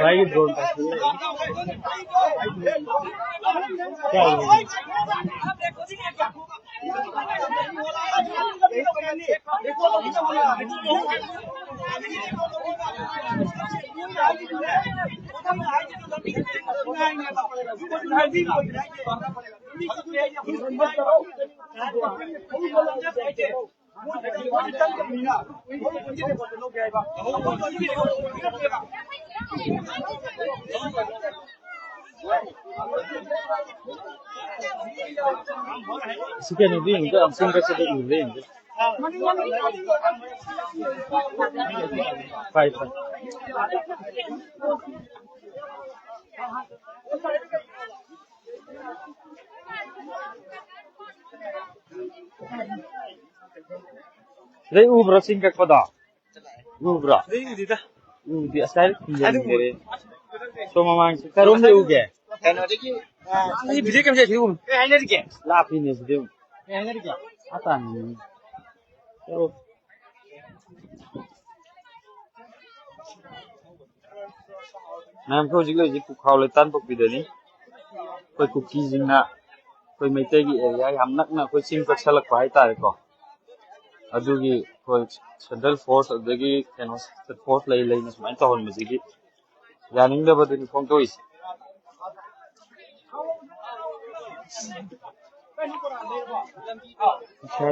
भाई ड्रोन क्या Sige na din, ang singkat sa din. Five. Đây ubra singkat pada. Ubra. Di asal pinjam. So mamang karom de uge. Ini video kam jadi um. Energi ke? Lapi ni video. Energi ke? Ata ni. So nam ko jiglo ji ku khaw le tan pok video ni. Koi cookie jing na koi meite gi area yam nak na koi sing ka salak pai ta ko. Adugi koi central force adagi kano force lai lai na smai ta hon ma jigi. Yaning da badani phong to is.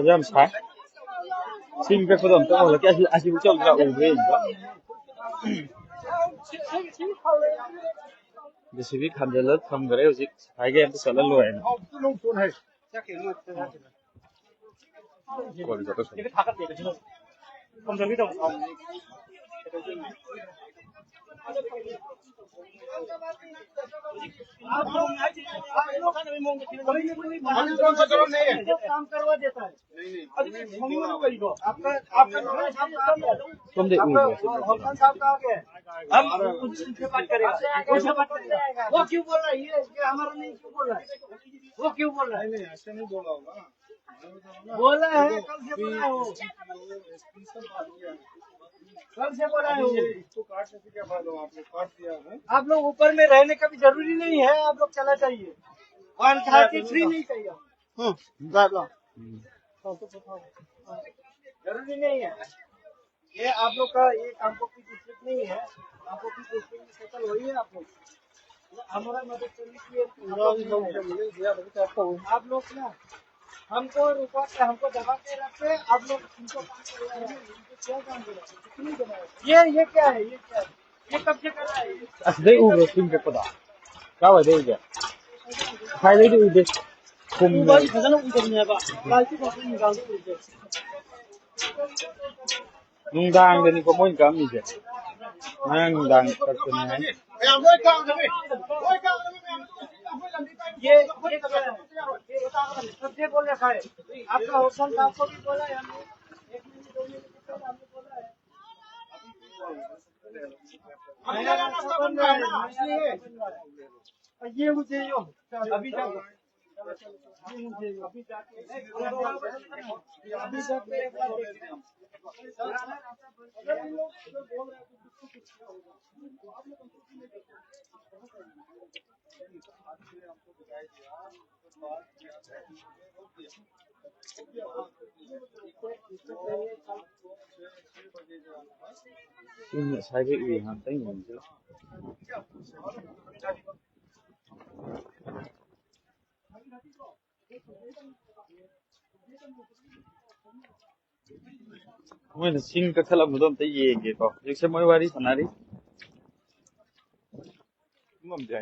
Jam sai. Sing ka kodom to la ka asi bu chom ra u ve. Jisi bi kham jalat kham gare usi sai ge am to sala lo hai na. Kol jato. Ye thakat de jino. Kom jali to. काम करवा देता है वो क्यों बोल रहा है ये हमारा नहीं क्यों बोल रहा है वो क्यों बोल रहा है ऐसे नहीं बोला होगा बोला है कल से बोला है कल से बोला है इसको काटने से क्या फायदा आपने काट दिया है आप लोग ऊपर में रहने का भी जरूरी नहीं है आप लोग चला जाइए 133 नहीं चाहिए जरूरी नहीं है ये आप लोग का ये आपको की डिस्ट्रिक्ट नहीं है आपको की डिस्ट्रिक्ट में सेटल हुई है आप लोग हमारा मदद करने के लिए आप लोग ना हमको रुका के हमको दबा के रखते आप लोग इनको काम कर रहे हैं क्या काम कर रहे हैं ये क्या है ये क्या है ये कब से कर रहा है असदे उबो सिंह के पदा क्या है दे खाई दे उबे कुम्बा खजाना उबने बा लालची को निकाल दे उबे नुंदांग देनी को मोइन काम नीचे नुंदांग करते हैं ये सबसे बोल रखा है आपका होटल आपको भी बोला है हमने 1 मिनट 2 मिनट पहले हमने बोला है ये मुझे यो अभी जाओ अभी जाके एक बार देखते हैं अगर इन लोग बोल रहे हैं Ini saya ini hantai mungkin. Mungkin sing kekal mudom tu ye gitu. Jadi semua waris sanari. Mungkin dia.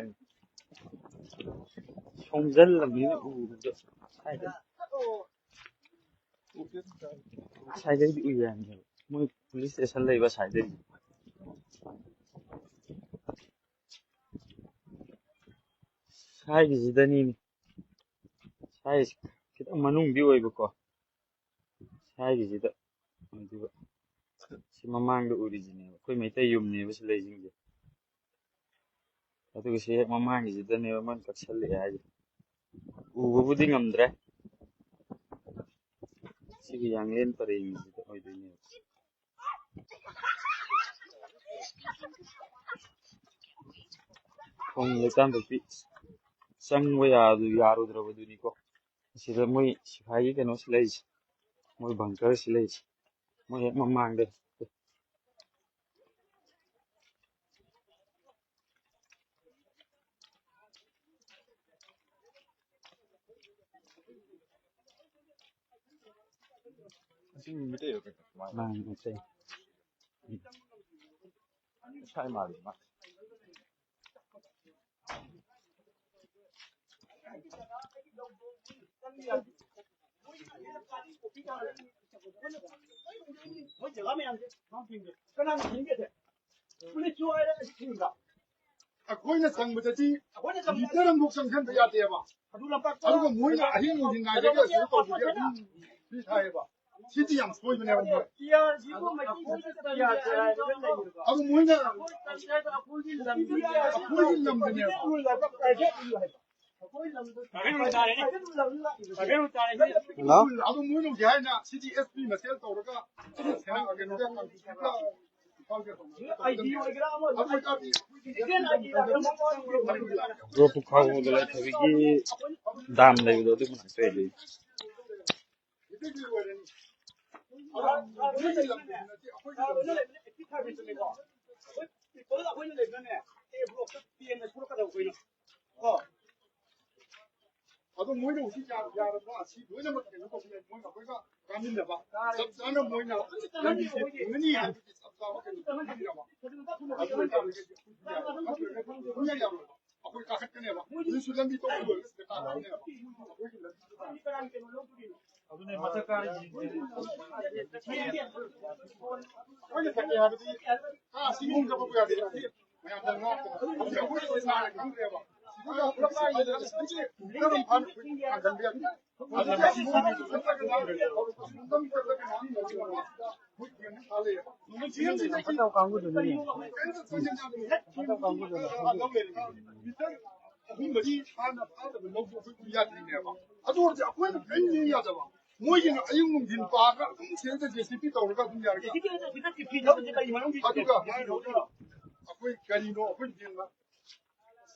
Songjal lagi ni Saya di uyan. Mungkin polis station lagi bah saya di. Saya di sini ni. Saya kita manung dia ibu ko. Saya di sini. Si mamang do original. Koi mai tay yum ne bas lai jing je. ꯑꯗꯨꯒ ꯁꯤ ꯍꯦꯛ ꯃꯃꯥꯡꯒꯤꯁꯤꯗꯅꯦꯕ ꯃꯣꯏꯅ ꯀꯛꯁꯜꯂꯛꯑꯦ ꯍꯥꯏꯁꯦ ꯎꯕꯕꯨꯗꯤ ꯉꯝꯗ꯭ꯔꯦ ꯁꯤꯒꯤ ꯌꯥꯡꯂꯦꯟ ꯄꯔꯦꯡꯁꯤꯗ ꯑꯣꯏꯗꯣꯏꯅꯦꯕ ꯊꯣꯡ ꯂꯩꯇꯥꯟꯗꯄꯤ ꯆꯪꯕ ꯌꯥꯔꯨꯗ꯭ꯔꯕꯗꯨꯅꯤꯀꯣ ꯁꯤꯗ ꯃꯣꯏ ꯁꯤꯐꯥꯏꯒꯤ ꯀꯩꯅꯣꯁꯤ ꯂꯩꯔꯤꯁꯦ ꯃꯣꯏ ꯕꯪꯀꯔꯁꯤ ꯂꯩꯔꯤꯁꯦ ꯃꯣꯏ ꯍꯦꯛ ꯃꯃꯥꯡꯗ Mới chữa mày ăn chứ, không tìm được. Cái nào mình biết thế. Cứ đi chui đó, tìm được. ꯑꯩꯈꯣꯏꯅ ꯆꯪꯕꯗꯗꯤ ꯂꯤꯇꯔ ꯑꯃꯨꯛ ꯆꯪꯁꯟꯕ ꯌꯥꯗꯦꯕ ꯑꯗꯨꯒ ꯃꯣꯏꯅ ꯑꯍꯤꯡ ꯅꯨꯡꯊꯤꯜꯉꯥꯏꯗꯒꯤ ꯑꯁꯤ ꯇꯧꯕꯗꯤ ꯑꯗꯨꯝ ꯐ꯭ꯔꯤ ꯊꯥꯏꯌꯦꯕ ꯁꯤꯗꯤ ꯌꯥꯝ ꯁꯣꯏꯕꯅꯦꯕ ꯃꯣꯏ ꯑꯗꯨ ꯃꯣꯏꯅ ꯑꯩꯈꯣꯏꯒꯤ ꯂꯝꯗꯅꯦꯕ ꯑꯗꯨ ꯃꯣꯏꯅ ꯍꯧꯖꯤꯛ ꯍꯥꯏꯅ ꯁꯤꯗꯤ ꯑꯦꯁ ꯄꯤ ꯃꯁꯦꯜ ꯇꯧꯔꯒ ꯀꯩꯅꯣꯗ ꯒ꯭ꯔꯣꯞꯄꯨ ꯈꯥꯎꯕꯗ ꯂꯩꯊꯕꯤꯒꯤ ꯗꯥꯝ ꯂꯩꯕꯗꯣ ꯑꯗꯨ ꯃꯅꯥꯛꯇ ꯑꯣꯏꯗꯣꯏꯅꯤ ꯑꯗꯣ ꯃꯣꯏꯅ ꯍꯧꯖꯤꯛ ꯌꯥꯔꯕ ꯑꯁꯤ ꯂꯣꯏꯅꯃꯛ ꯀꯩꯅꯣ ꯇꯧꯕꯅꯦ ꯃꯣꯏꯅ ꯑꯩꯈꯣꯏꯒ ꯀꯥꯃꯤꯟꯅꯕ ꯆꯞ ꯆꯥꯅ ꯃꯣꯏꯅ ꯂꯝꯕꯤꯁꯦ ꯊꯤꯡꯒꯅꯤ ꯍꯥꯏꯕꯒꯤ ꯆꯞ ꯆꯥꯕ ꯀꯩꯅꯣ ꯄꯤꯕꯤꯔꯕ ꯑꯗꯨ ꯑꯣꯏꯇꯥꯔꯒꯗꯤ ꯁꯨꯡꯌꯥ ꯌꯥꯔꯣꯏ ꯑꯩꯈꯣꯏ ꯀꯥꯈꯠꯀꯅꯦꯕ ꯍꯧꯖꯤꯛꯁꯨ ꯂꯝꯕꯤ ꯇꯧꯕ ꯂꯣꯏꯔꯒ ꯁꯤꯗ ꯀꯥꯈꯠꯀꯅꯦꯕ ꯑꯩꯈꯣꯏꯒꯤ ꯑꯗꯨꯅꯦ ꯃꯊꯛ ꯀꯥꯔꯤꯁꯤ ꯑꯩꯈꯣꯏꯅ ꯊꯛꯀꯦ ꯍꯥꯏꯕꯗꯤ ꯁꯤꯒꯨꯝ ꯆꯠꯄ ꯌꯥꯗꯦ ꯃꯌꯥꯝꯗ ꯉꯥꯛꯇꯅ ꯑꯩꯈꯣꯏ ꯁꯥꯔ ꯈꯪꯗ꯭ꯔꯦꯕ ꯃꯣꯏꯒꯤꯅ ꯑꯌꯨꯛ ꯅꯨꯡꯊꯤꯟ ꯄꯥꯔꯒ ꯑꯗꯨꯝ ꯁꯤꯗ ꯖꯦꯁꯤꯄꯤ ꯇꯧꯔꯒ ꯑꯗꯨꯝ ꯌꯥꯔꯒ ꯑꯗꯨꯒ ꯑꯩꯈꯣꯏ ꯀꯔꯤꯅꯣ ꯑꯩꯈꯣꯏ ꯌꯦꯡꯕ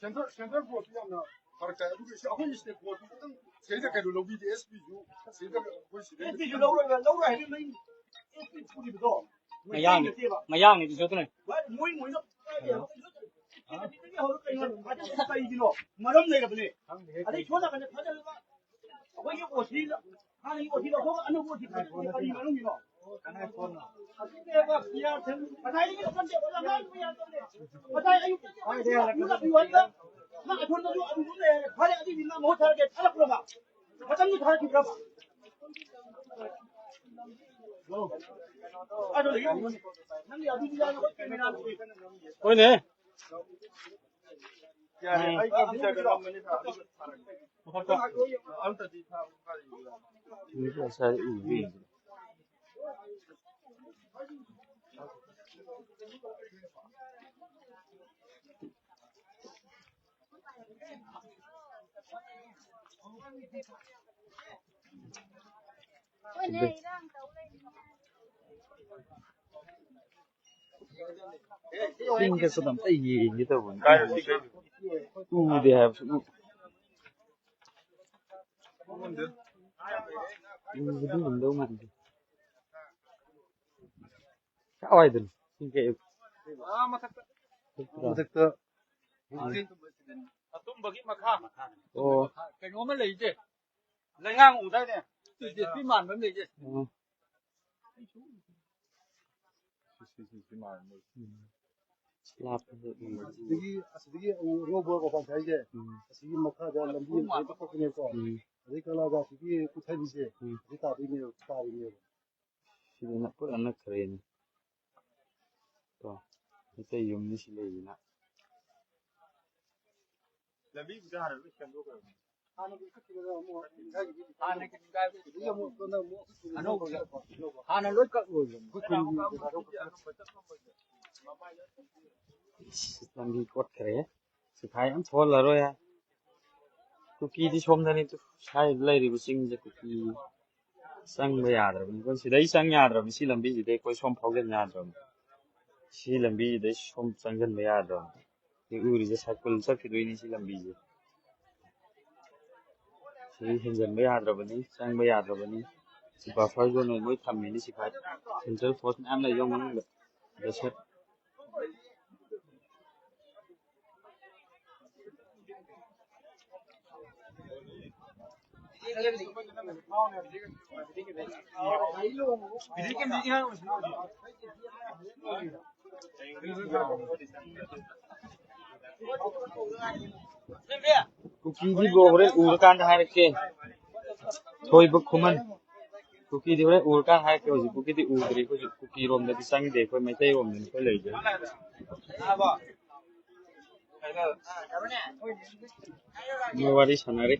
ꯁꯦꯟꯇꯔ ꯕꯣꯔꯗꯁꯨ ꯌꯥꯝꯅ ꯐꯔꯛ ꯇꯥꯏ ꯑꯗꯨꯒ ꯑꯩꯈꯣꯏ ꯏꯁꯇꯦꯠ ꯕꯣꯔꯗꯁꯨ ꯈꯤꯇꯪ ꯁꯤꯗ ꯀꯩꯅꯣ ꯂꯧꯕꯤꯗꯦ ꯑꯦꯁ ꯄꯤꯁꯨ ꯁꯤꯗ ꯑꯩꯈꯣꯏ ꯁꯤꯗ ꯂꯧꯔꯣꯏ ꯍꯥꯏꯕ ꯅꯪ ꯑꯦꯁ ꯄꯤ ꯄꯨꯔꯤꯕꯗꯣ ꯃꯌꯥꯡꯅꯤꯗꯨꯁꯨ ꯑꯗꯨꯅꯦ ꯃꯣꯏꯅ ꯀꯩꯒꯤꯅꯣ ꯃꯔꯝ ꯂꯩꯔꯕꯅꯦ ꯑꯗꯩ ꯁꯣꯝ ꯅꯥꯀꯟꯗ ꯐꯖꯅ ꯑꯩꯈꯣꯏꯒꯤ ꯑꯣꯁꯤ ꯍꯥꯟꯅꯒꯤ ꯑꯣꯁꯤ ꯂꯧꯊꯣꯛꯑꯒ ꯑꯅꯧꯕ ꯑꯣꯁꯤ ꯀꯔꯤ ꯃꯔꯝꯒꯤꯅꯣ ꯉꯁꯥꯏ ꯑꯌꯨꯛꯇ ꯅꯪ ꯑꯁꯣꯝꯗꯁꯨ ꯑꯗꯨꯁꯨ ꯂꯩꯔꯦ ꯐꯔꯦ ꯑꯗꯨꯗꯤ ꯅꯪ ꯃꯍꯨꯠ ꯊꯥꯔꯛꯀꯦ ꯊꯥꯔꯛꯄ꯭ꯔꯕ ꯃꯇꯝꯗꯨ ꯊꯥꯔꯛꯈꯤꯕ꯭ꯔꯕ ꯍꯣꯏꯅꯦ ꯆꯤꯡ ꯆꯠꯄꯗ ꯑꯝꯇ ꯌꯦꯡꯒꯦ ꯇꯧꯕꯅꯤ ꯎꯗꯦ ꯍꯥꯏꯕꯁꯨ ꯎꯕꯗꯤ ꯎꯝꯗꯧ ꯃꯥꯟꯗꯦ ꯀꯥꯏꯋꯥꯏꯗꯅꯣ ꯆꯤꯡ ꯀꯩ ꯃꯊꯛꯇ ꯑꯇꯨꯝꯕꯒꯤ ꯃꯈꯥ ꯑꯣ ꯀꯩꯅꯣꯝꯃ ꯂꯩꯁꯦ ꯂꯩꯉꯥꯡ ꯎꯗꯥꯏꯅꯦ ꯖꯦꯁꯄꯤ ꯃꯥꯟꯕ ꯑꯃ ꯂꯩꯁꯦ ꯑꯁꯤꯗꯒꯤ ꯔꯣꯕꯣꯠ ꯃꯄꯥꯟ ꯍꯥꯏꯁꯦ ꯑꯁꯤꯒꯤ ꯃꯈꯥꯗ ꯂꯝꯕꯤ ꯑꯃ ꯆꯠꯊꯣꯛꯄꯅꯦꯀꯣ ꯑꯗꯩ ꯀꯂꯥꯒ ꯑꯁꯤꯒꯤ ꯄꯨꯊꯕꯤꯁꯦ ꯑꯁꯤ ꯇꯥꯔꯤꯅꯦꯕ ꯁꯤꯗꯅ ꯄꯨꯔꯥ ꯅꯛꯈ꯭ꯔꯦꯅꯦ ꯀꯣ ꯃꯩꯇꯩ ꯌꯨꯝꯅꯤ ꯁꯤ ꯂꯩꯔꯤꯅ ꯂꯝꯕꯤꯕꯨꯗꯤ ꯍꯥꯟꯅ ꯂꯣꯏ ꯁꯦꯝꯗꯣꯛꯈ꯭ꯔꯕꯅꯤ ꯍꯥꯟꯅ ꯂꯣꯏ ꯂꯝꯕꯤ ꯀꯣꯠꯈ꯭ꯔꯦ सिफाई हम थोल लरो या कुकी दी सोमदनी तो शायद लेरी बुसिंग जे कुकी संग में याद रहा कौन सिदाई संग याद रहा सी लंबी जिदे कोई सोम फाउजन याद रहा सी लंबी जिदे सोम संगन में याद रहा ये उरी जे साइकिल सब फिर सी लंबी जे सी हिंजन में याद रहा बनी संग में याद रहा बनी बफर जो ने मोई थम्मी नि सिफाई सेंट्रल फोर्स में आम ले जो मन दशर कुकी दी गोरे उरकान हार के थोई बखुमन कुकी दी गोरे उरकान हार के होजी कुकी दी उदरी को कुकी रोम दी संग दे कोई मैं रोम दी कोई ले जा मैं वारी सनारे